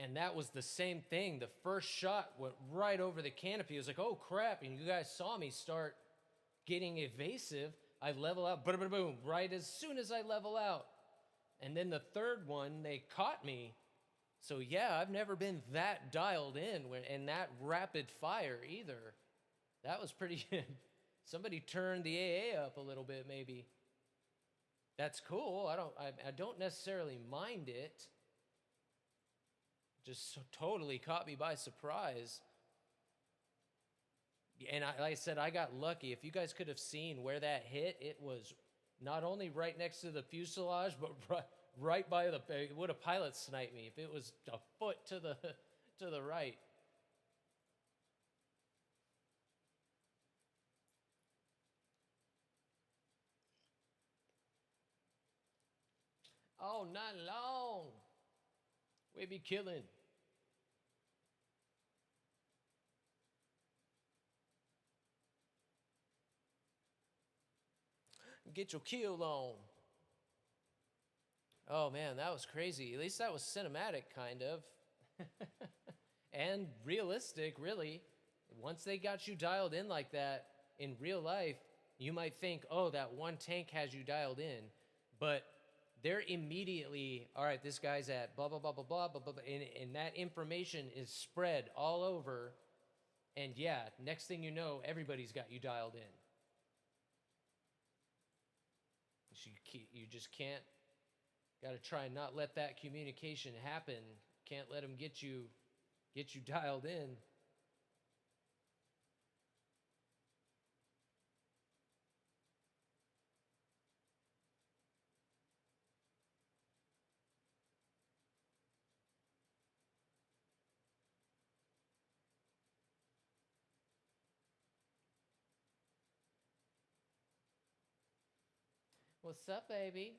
And that was the same thing. The first shot went right over the canopy. It was like, oh crap. And you guys saw me start getting evasive. I level out, boom, boom, boom, right as soon as I level out. And then the third one, they caught me. So yeah, I've never been that dialed in and that rapid fire either. That was pretty good. Somebody turned the AA up a little bit, maybe. That's cool. I don't necessarily mind it. Just totally caught me by surprise. And like I said, I got lucky. If you guys could have seen where that hit, it was not only right next to the fuselage, but right by the. It would have pilot sniped me if it was a foot to the right. Oh, not long. We be killing. Get your kill on. Oh man, that was crazy. At least that was cinematic, kind of. And realistic, really. Once they got you dialed in like that in real life, you might think, oh, that one tank has you dialed in. But they're immediately, all right, this guy's at blah, blah, blah, blah, blah, blah, blah. And that information is spread all over. And yeah, next thing you know, everybody's got you dialed in. You just can't, got to try and not let that communication happen. Can't let them get you dialed in. What's up, baby?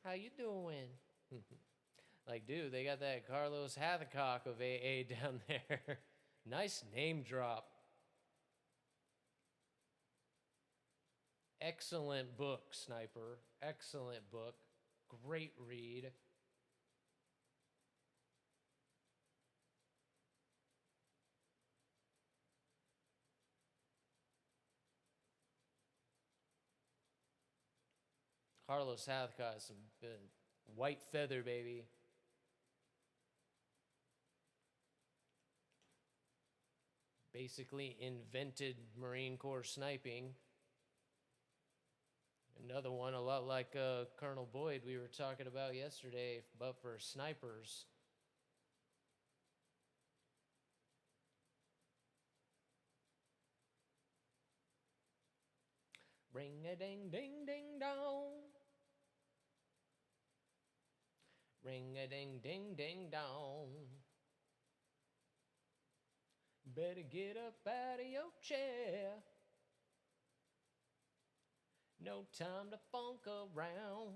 How you doing? Like, dude, they got that Carlos Hathcock of AA down there. Nice name drop. Excellent book, Sniper. Excellent book. Great read. Carlos Hathcock is some white feather, baby. Basically invented Marine Corps sniping. Another one a lot like Colonel Boyd we were talking about yesterday, but for snipers. Ring-a-ding-ding-ding-dong. Ring-a-ding-ding-ding-dong. Better get up out of your chair. No time to funk around.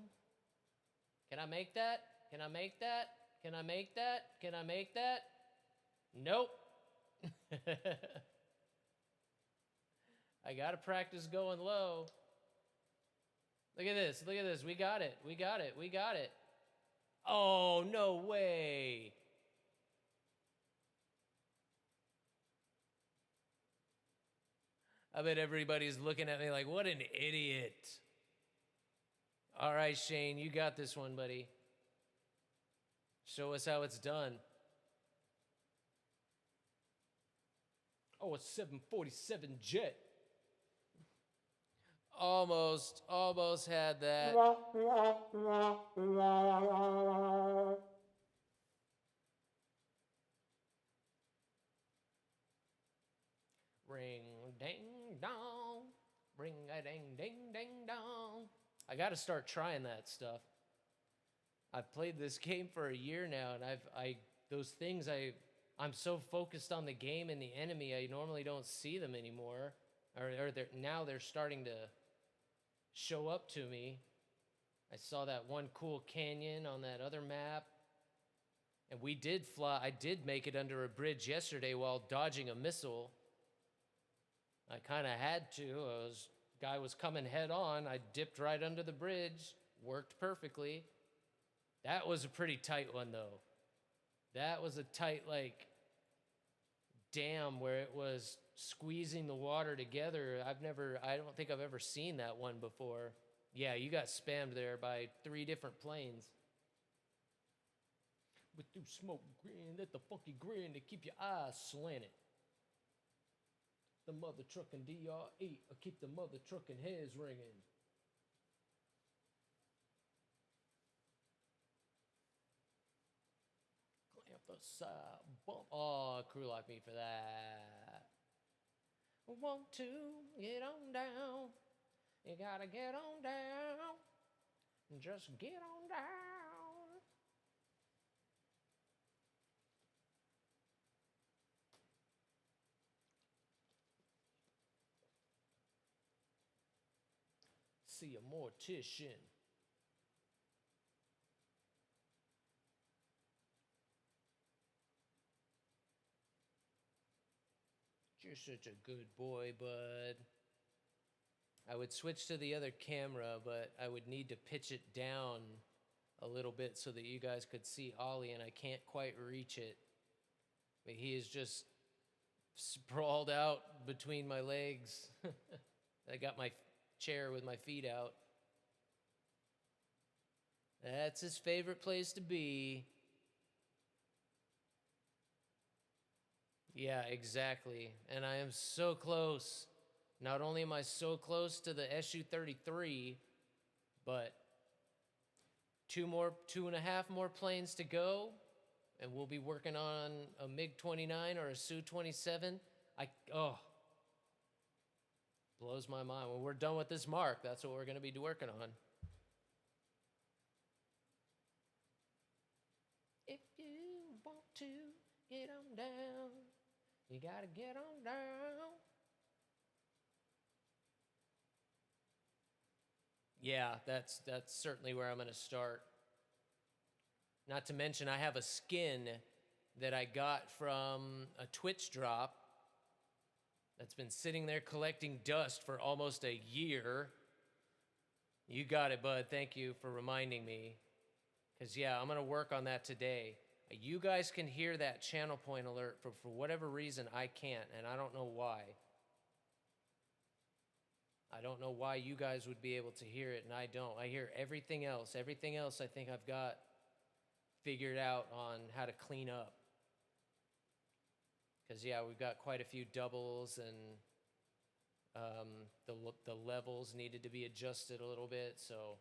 Can I make that? Can I make that? Can I make that? Can I make that? Nope. I gotta practice going low. Look at this. Look at this. We got it. We got it. We got it. Oh, no way. I bet everybody's looking at me like, what an idiot. All right, Shane, you got this one, buddy. Show us how it's done. Oh, a 747 jet. Almost had that. Ring, ding, dong. Ring, a ding, ding, ding, dong. I got to start trying that stuff. I've played this game for a year now, and I'm so focused on the game and the enemy, I normally don't see them anymore. Or now they're starting to show up to me. I saw that one cool canyon on that other map. And I did make it under a bridge yesterday while dodging a missile. I kind of had to. Guy was coming head on. I dipped right under the bridge. Worked perfectly. That was a pretty tight one, though. That was a tight, like, dam where it was squeezing the water together. I don't think I've ever seen that one before. Yeah, you got spammed there by 3 different planes. With through smoke grin, let the funky grin to keep your eyes slanted. The mother truckin' DR8 will keep the mother truckin' heads ringing. Clamp the side, bump. Oh, crew like me for that. Want to get on down. You gotta get on down. Just get on down. See a mortician. You're such a good boy, bud. I would switch to the other camera, but I would need to pitch it down a little bit so that you guys could see Ollie, and I can't quite reach it. But he is just sprawled out between my legs. I got my chair with my feet out. That's his favorite place to be. Yeah, exactly. And I am so close. Not only am I so close to the SU-33, but 2.5 more planes to go, and we'll be working on a MiG-29 or a Su-27. Blows my mind. When we're done with this mark, that's what we're going to be working on. If you want to get on down, you gotta get on down. Yeah, that's certainly where I'm going to start. Not to mention, I have a skin that I got from a Twitch drop that's been sitting there collecting dust for almost a year. You got it, bud. Thank you for reminding me. Because, yeah, I'm going to work on that today. You guys can hear that channel point alert. For whatever reason, I can't, and I don't know why. I don't know why you guys would be able to hear it, and I don't. I hear everything else. Everything else I think I've got figured out on how to clean up. Because, yeah, we've got quite a few doubles, and the levels needed to be adjusted a little bit, so...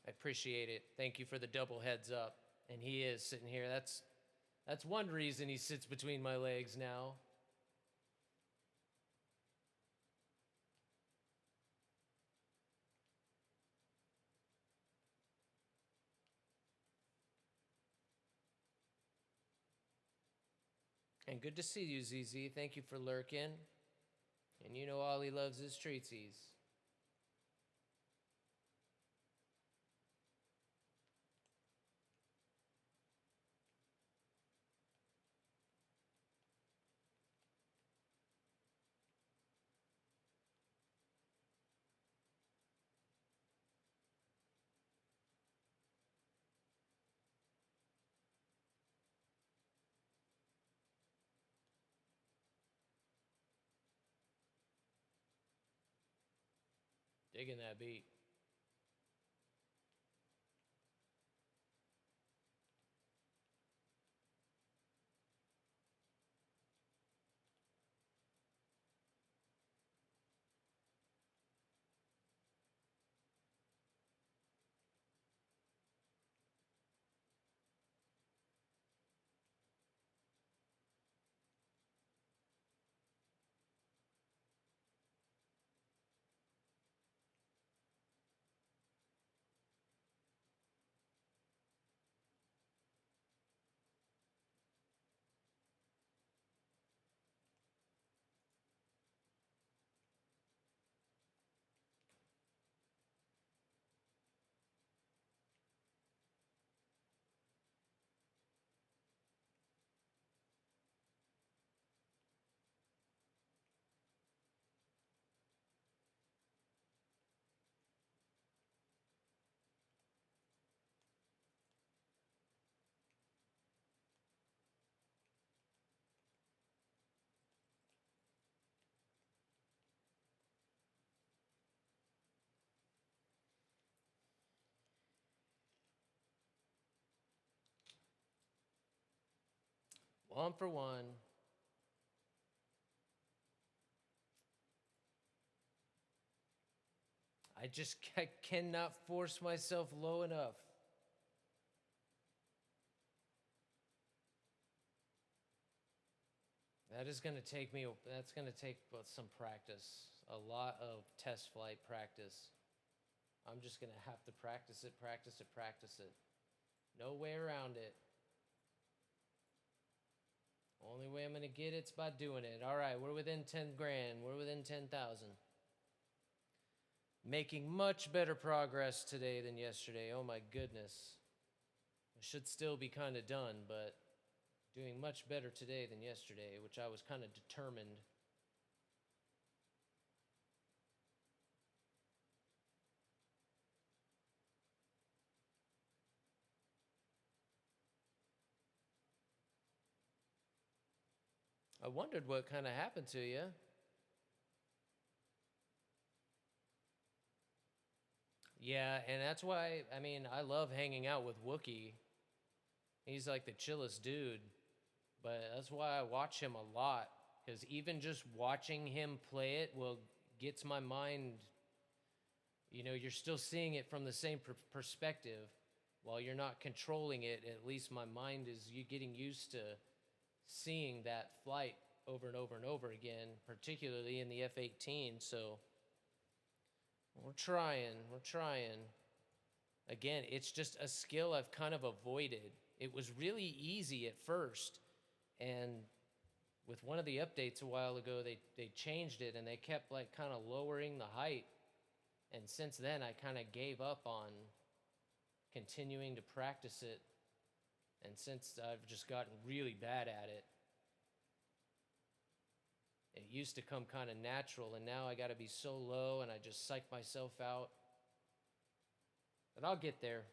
I appreciate it. Thank you for the double heads up. And he is sitting here. That's one reason he sits between my legs now. And good to see you, ZZ. Thank you for lurking. And you know all he loves is treatsies. Digging that beat. 1 for 1. I cannot force myself low enough. That's going to take some practice, a lot of test flight practice. I'm just going to have to practice it, practice it, practice it. No way around it. Only way I'm going to get it's by doing it. All right, we're within 10 grand. We're within 10,000. Making much better progress today than yesterday. Oh my goodness. I should still be kind of done, but doing much better today than yesterday, which I was kind of determined. I wondered what kind of happened to you. Yeah, and that's why, I mean, I love hanging out with Wookie. He's like the chillest dude. But that's why I watch him a lot. Because even just watching him play it gets my mind, you're still seeing it from the same perspective. While you're not controlling it, at least my mind is getting used to seeing that flight over and over and over again, particularly in the F-18. So we're trying. Again, it's just a skill I've kind of avoided. It was really easy at first, and with one of the updates a while ago, they changed it, and they kept like kind of lowering the height. And since then, I kind of gave up on continuing to practice it. And since I've just gotten really bad at it, it used to come kind of natural, and now I got to be so low, and I just psych myself out. But I'll get there.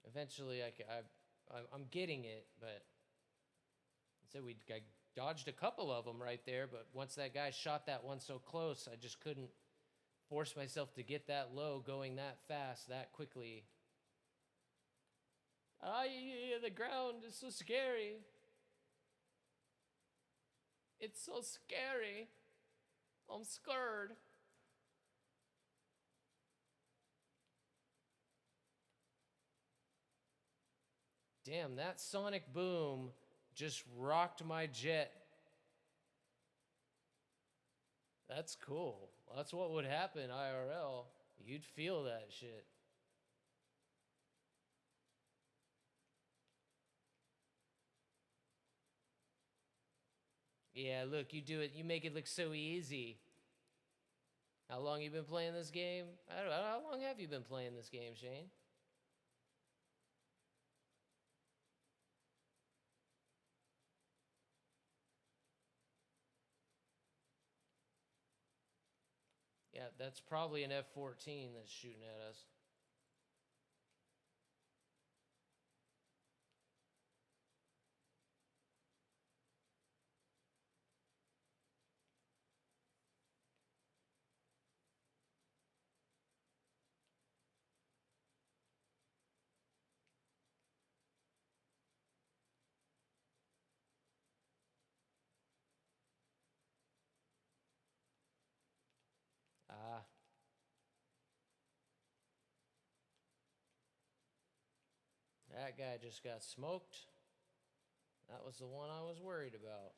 Eventually, I'm getting it, but so I dodged a couple of them right there, but once that guy shot that one so close, I just couldn't force myself to get that low, going that fast, that quickly. The ground is so scary. It's so scary. I'm scared. Damn, that sonic boom just rocked my jet. That's cool. That's what would happen IRL. You'd feel that shit. Yeah, look, you do it. You make it look so easy. How long you been playing this game? I don't know. How long have you been playing this game, Shane? Yeah, that's probably an F-14 that's shooting at us. Ah. That guy just got smoked. That was the one I was worried about.